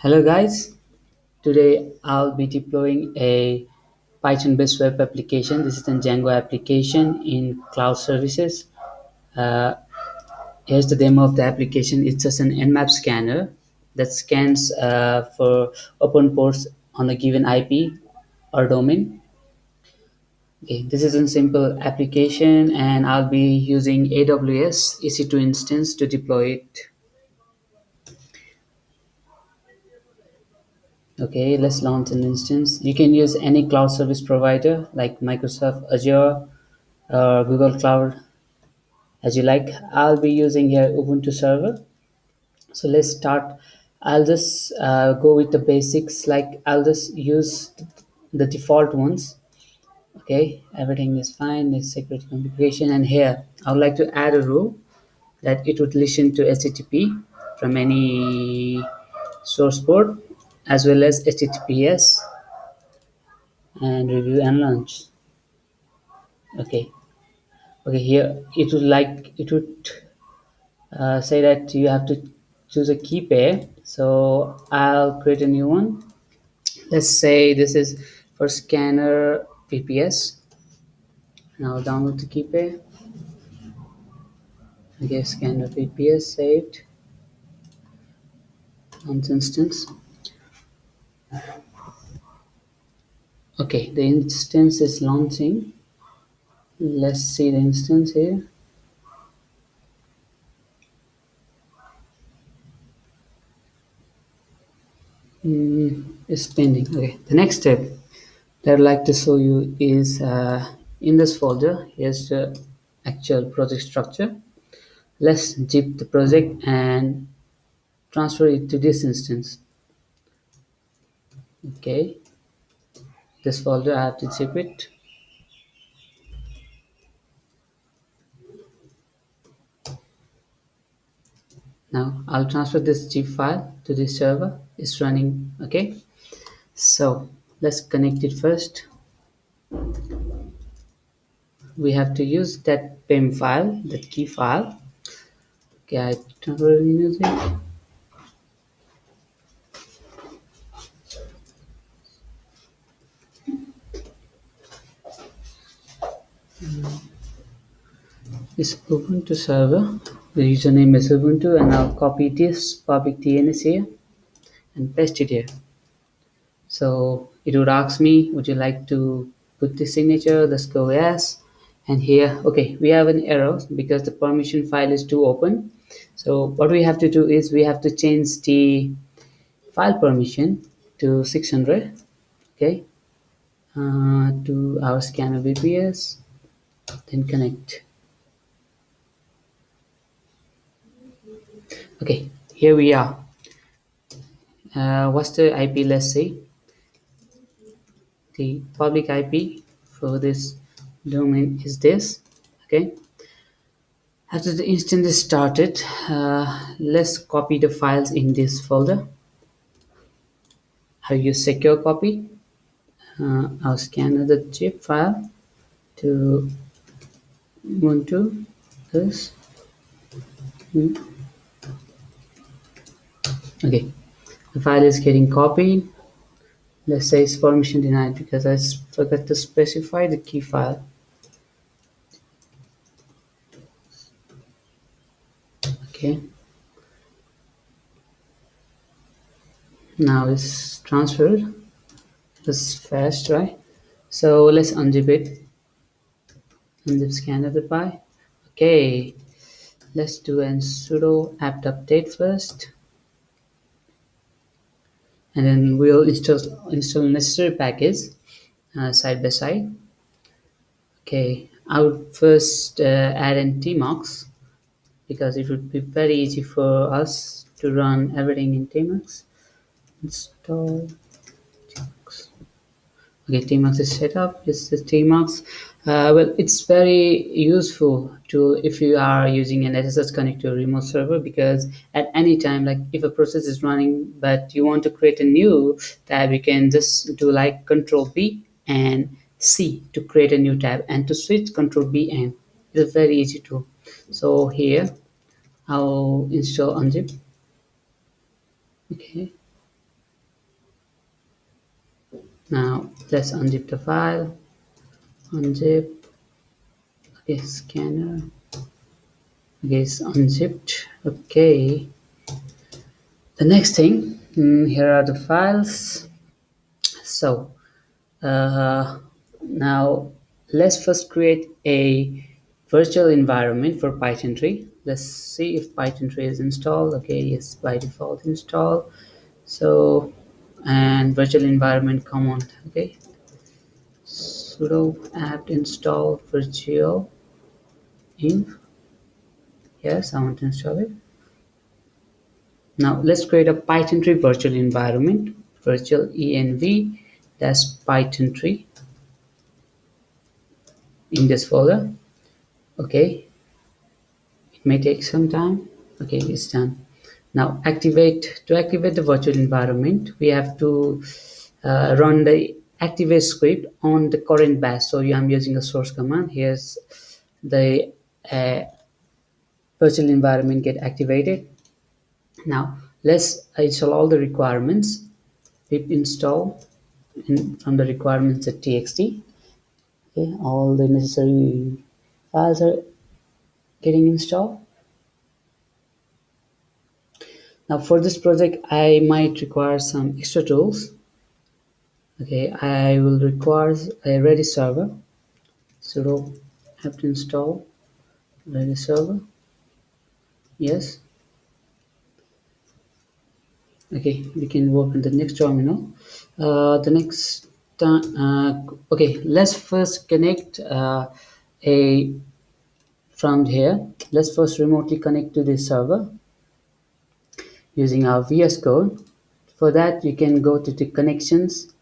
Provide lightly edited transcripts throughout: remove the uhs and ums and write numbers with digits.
Hello guys, today I'll be deploying a Python based web application. This is a Django application in cloud services. Uh, Here's the demo of the application. It's just an Nmap scanner that scans for open ports on a given IP or domain. Okay, this is a simple application and I'll be using AWS EC2 instance to deploy it. Okay, let's launch an instance. You can use any cloud service provider like Microsoft Azure or Google Cloud as you like. I'll be using here Ubuntu server. So let's start. I'll just go with the basics, like I'll just use the default ones. Okay, everything is fine. It's security configuration, and here I would like to add a rule that it would listen to HTTP from any source port as well as HTTPS and review and launch. Okay, here it would say that you have to choose a key pair. So I'll create a new one. Let's say this is for scanner VPS. Now download the key pair. Okay, scanner VPS saved on instance. Okay, the instance is launching. Let's see the instance here. It's pending. Okay, the next step that I'd like to show you is in this folder. Here's the actual project structure. Let's zip the project and transfer it to this instance. Okay, this folder I have to zip it. Now I'll transfer this zip file to this server. It's running. Okay, so let's connect it first. We have to use that PIM file, that key file. Okay, I transfer music. It's Ubuntu server. The username is Ubuntu, and I'll copy this public DNS here and paste it here. So it would ask me, would you like to put the signature? Let's go yes. And here, okay, we have an error because the permission file is too open. So what we have to do is we have to change the file permission to 600. Okay, to our scanner VPS, then connect. Okay, here we are. What's the IP? Let's see. The public IP for this domain is this. Okay, after the instance is started, let's copy the files in this folder. I'll use secure copy. I'll scan the zip file to Ubuntu. This. Okay, the file is getting copied. Let's say it's permission denied because I forgot to specify the key file. Okay, now it's transferred. It's fast, right? So let's unzip it. Unzip scanner the py. Okay, let's do a sudo apt update first, and then we'll install necessary package side by side. Okay, I would first add in tmux because it would be very easy for us to run everything in tmux. Install tmux. Okay, tmux is set up. This is tmux. Well, it's very useful tool if you are using an SSH connector remote server, because at any time, like if a process is running but you want to create a new tab, you can just do like Control B and C to create a new tab, and to switch Control B and it's a very easy tool. So here I'll install unzip. Okay, Now let's unzip the file. Unzip. Okay, scanner. Okay, it's unzipped. Okay. The next thing, here are the files. So now let's first create a virtual environment for Python 3. Let's see if Python 3 is installed. Okay, yes, by default install. So, and virtual environment command. Okay, sudo apt install virtual env. Yes, I want to install it. Now let's create a Python 3 virtual environment. Virtual env dash Python 3 in this folder. Okay, it may take some time. Okay, it's done. Now to activate the virtual environment, we have to run the activate script on the current bash. So I'm using a source command. Here's the virtual environment get activated. Now let's install all the requirements. Pip install from the requirements.txt. Okay, all the necessary files are getting installed. Now for this project, I might require some extra tools. Okay, I will require a Redis server. Sudo apt install Redis server. Yes. Okay, we can work on the next terminal. The next time, okay, let's first connect a from here. Let's first remotely connect to this server using our VS Code. For that, you can go to the connections,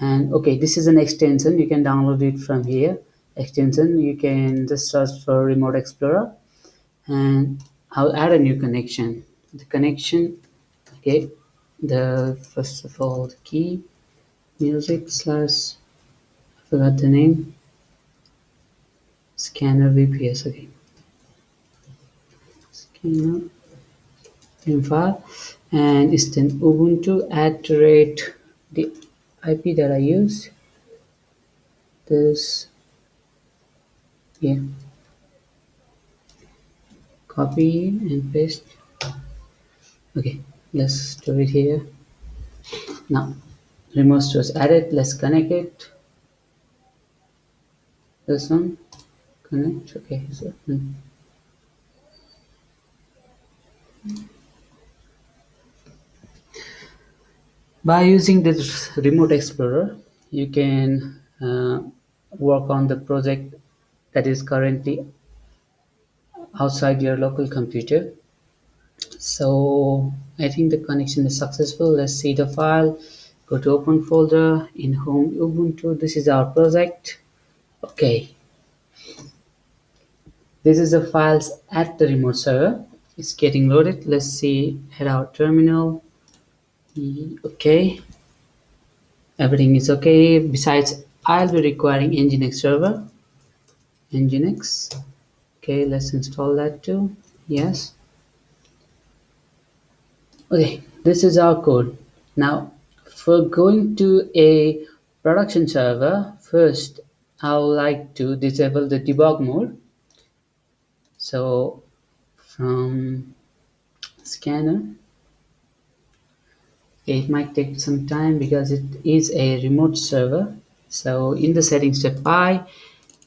and okay, this is an extension. You can download it from here. Extension, you can just search for Remote Explorer, and I'll add a new connection. The connection, okay, the first of all the key music slash, I forgot the name, scanner VPS. Okay, scanner file, and it's then Ubuntu at the rate the IP that I used. This, yeah, copy and paste. Okay, let's do it here. Now remote source added. Let's connect it. This one connect. Okay, so by using this Remote Explorer, you can work on the project that is currently outside your local computer. So I think the connection is successful. Let's see the file. Go to open folder in home Ubuntu. This is our project. Okay, this is the files at the remote server. It's getting loaded. Let's see at our terminal. Okay, everything is okay. Besides, I'll be requiring Nginx server. Nginx. Okay, let's install that too. Yes. Okay, this is our code. Now, for going to a production server, first I would like to disable the debug mode. So from scanner, it might take some time because it is a remote server. So in the settings step I,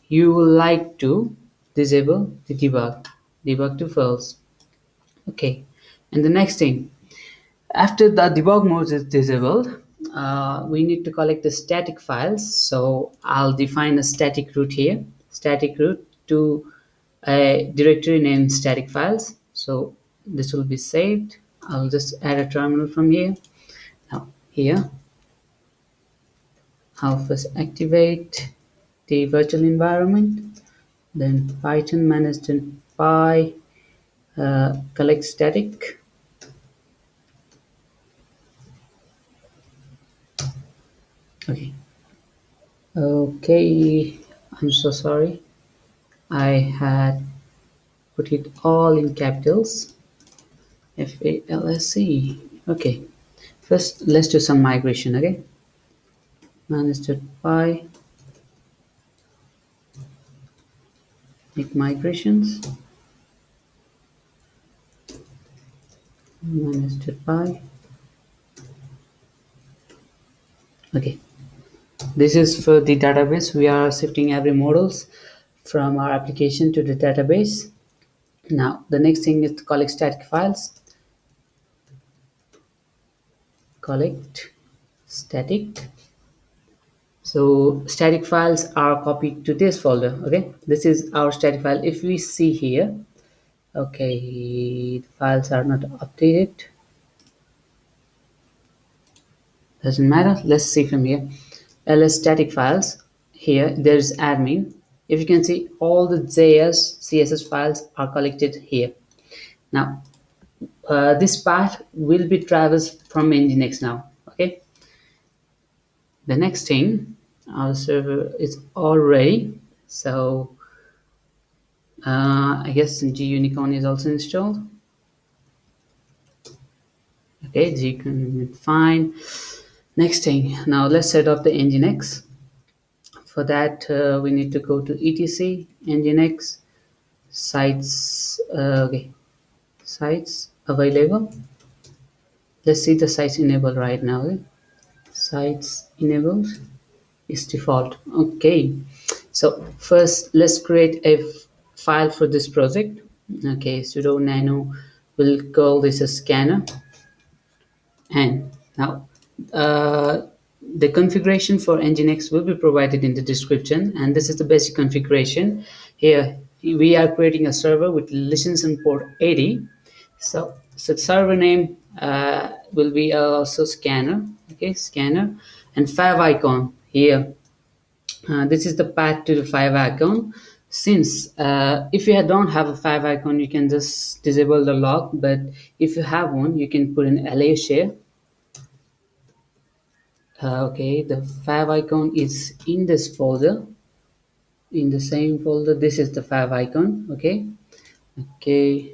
you will like to disable the debug to false. Okay, and the next thing, after the debug mode is disabled, we need to collect the static files. So I'll define a static root here, static root to a directory named static files. So this will be saved. I'll just add a terminal from here. Now here, I'll first activate the virtual environment, then python -py collect static. Okay, I'm so sorry. I had put it all in capitals. FALSC. Okay, first let's do some migration. Okay, manage.py, make migrations, manage.py. Okay, this is for the database. We are shifting every models from our application to the database. Now the next thing is to collect static files. Collect static. So static files are copied to this folder. Okay, this is our static file. If we see here, okay, the files are not updated. Doesn't matter. Let's see from here. ls static files. Here there's admin. If you can see, all the JS CSS files are collected here. Now this path will be traversed from Nginx now. Okay, the next thing, our server is all ready. So I guess G-Unicorn is also installed. Okay, G-Unicorn fine. Next thing, now let's set up the Nginx. For that we need to go to etc Nginx sites. Okay, sites available. Let's see the sites enabled right now. Okay? Sites enabled is default. Okay, so first let's create a file for this project. Okay, sudo nano, we'll call this a scanner. And now the configuration for Nginx will be provided in the description, and this is the basic configuration. Here we are creating a server with license and port 80. So server name will be also scanner. Okay, scanner, and favicon here. This is the path to the favicon. Since if you don't have a favicon, you can just disable the log, but if you have one, you can put an alias here. Okay, the favicon is in this folder, in the same folder. This is the favicon. Okay, okay,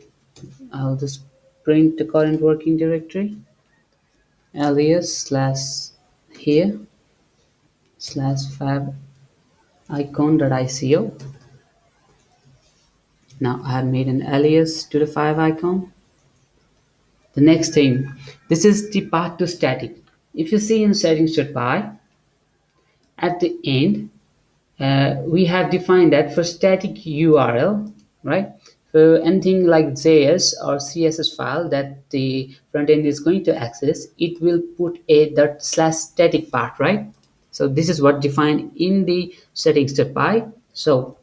I'll just print the current working directory, alias slash here slash favicon.ico. Now I have made an alias to the favicon. The next thing, this is the path to static. If you see in settings.py, at the end, we have defined that for static URL, right? For anything like JS or CSS file that the front end is going to access, it will put a ./static part, right? So this is what defined in the settings.py. So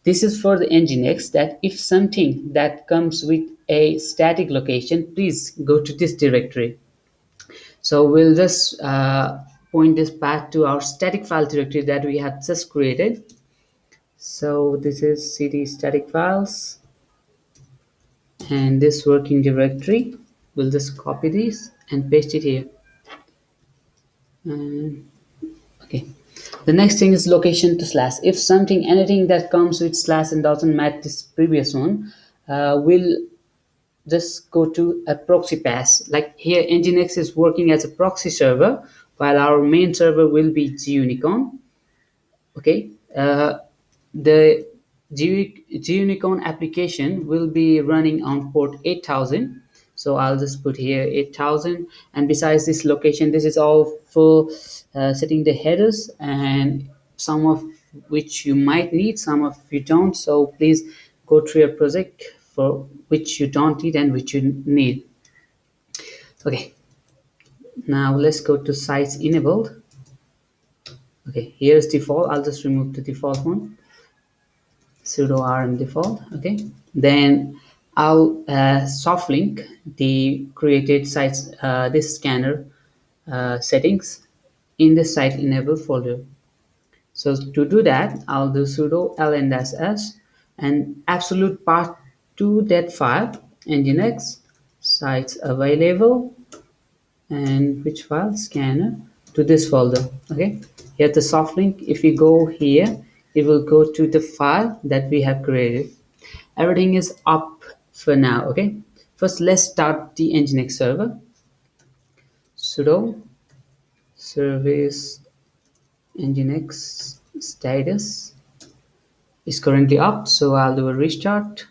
this is for the Nginx, that if something that comes with a static location, please go to this directory. So we'll just point this path to our static file directory that we have just created. So this is cd static files, and this working directory, we'll just copy this and paste it here. Okay, the next thing is location to slash. If anything that comes with slash and doesn't match this previous one, we'll just go to a proxy path. Like here, Nginx is working as a proxy server, while our main server will be G-Unicorn. Okay, the G-Unicorn application will be running on port 8000. So I'll just put here 8000, and besides this location, this is all for setting the headers, and some of which you might need, some of you don't. So please go through your project for which you don't need and which you need. Okay, now let's go to sites enabled. Okay, here's default. I'll just remove the default one, sudo rm default. Okay, then I'll soft link the created sites, this scanner settings in the site enable folder. So to do that, I'll do sudo ln-s and absolute path to that file, nginx sites available, and which file, scanner, to this folder. Okay, here the soft link, if you go here, it will go to the file that we have created. Everything is up for now. Okay, first let's start the Nginx server. Sudo service Nginx status is currently up, so I'll do a restart.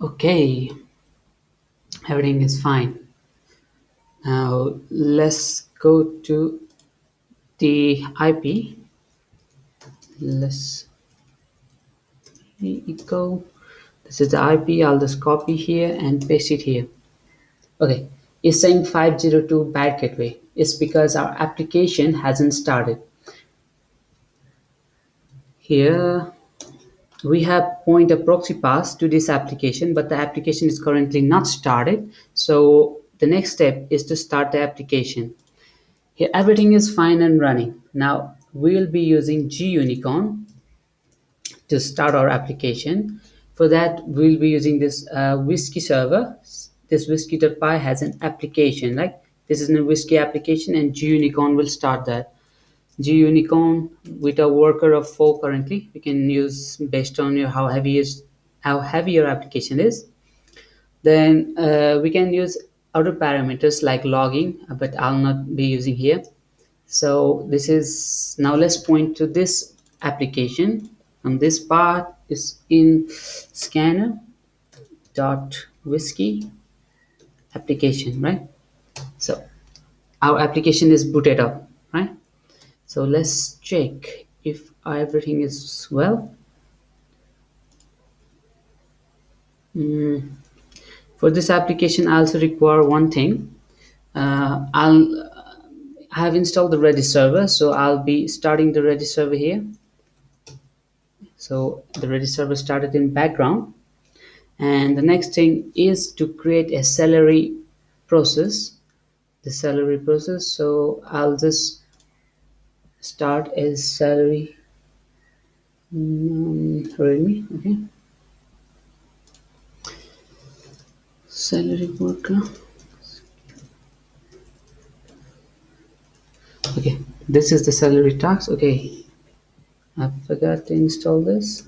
Okay, everything is fine. Now let's go to the IP. Let's echo. This is the IP. I'll just copy here and paste it here. Okay, it's saying 502 bad gateway. It's because our application hasn't started. Here we have point a proxy pass to this application, but the application is currently not started. So the next step is to start the application. Here everything is fine and running. Now we'll be using Gunicorn to start our application. For that, we'll be using this Whiskey server. This whiskey.py has an application, like this is a Whiskey application, and Gunicorn will start that. Gunicorn with a worker of 4 currently. We can use based on your how heavy your application is. Then we can use other parameters like logging, but I'll not be using here. So this is, now let's point to this application, and this part is in scanner dot whiskey application, right? So our application is booted up, right? So let's check if everything is well. For this application I also require one thing. I have installed the Redis server, so I'll be starting the Redis server here. So the Redis server started in background, and the next thing is to create a celery process. The celery process. So I'll just start a celery readme. Okay, celery worker. Okay, this is the celery task. Okay, I forgot to install this.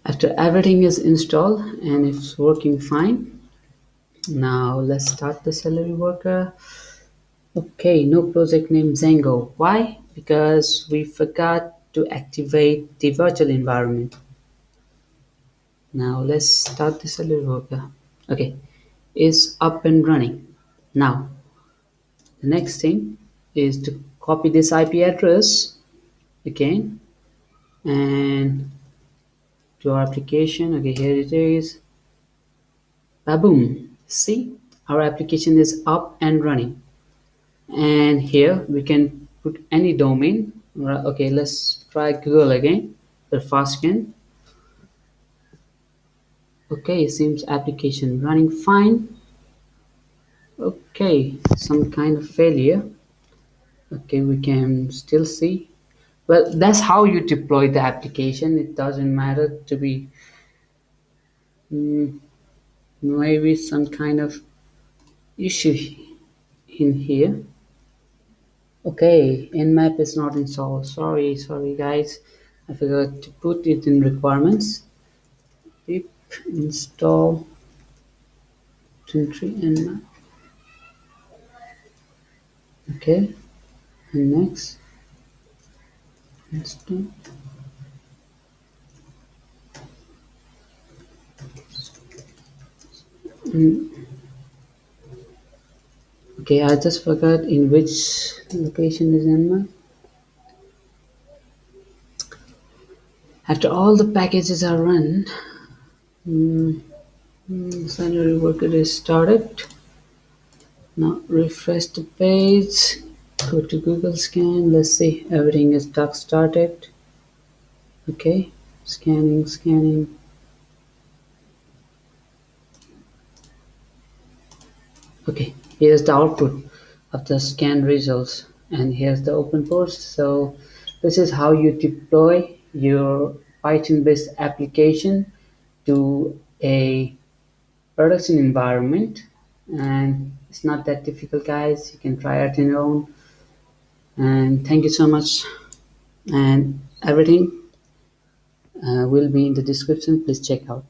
After everything is installed and it's working fine, now let's start the celery worker. Okay, no project name Django. Why? Because we forgot to activate the virtual environment. Now let's start the celery worker. Okay, it's up and running. Now the next thing is to copy this IP address again and to our application. Okay, here it is. Baboom! See, our application is up and running. And here we can put any domain. Okay, let's try Google again. The fast scan. Okay, it seems application running fine. Okay, some kind of failure. Okay, we can still see. Well, that's how you deploy the application. It doesn't matter to be maybe some kind of issue in here. Okay, nmap is not installed. Sorry guys, I forgot to put it in requirements. Pip install 23 nmap. Okay, and next install. Okay, I just forgot in which location is nmap. After all the packages are run, Celery worker is started. Now refresh the page, go to Google Scan. Let's see, everything is duck started. Okay, scanning. Okay, here's the output of the scan results, and here's the open port. So this is how you deploy your Python-based application to a production environment, and it's not that difficult, guys. You can try it on your own. And thank you so much, and everything will be in the description. Please check out.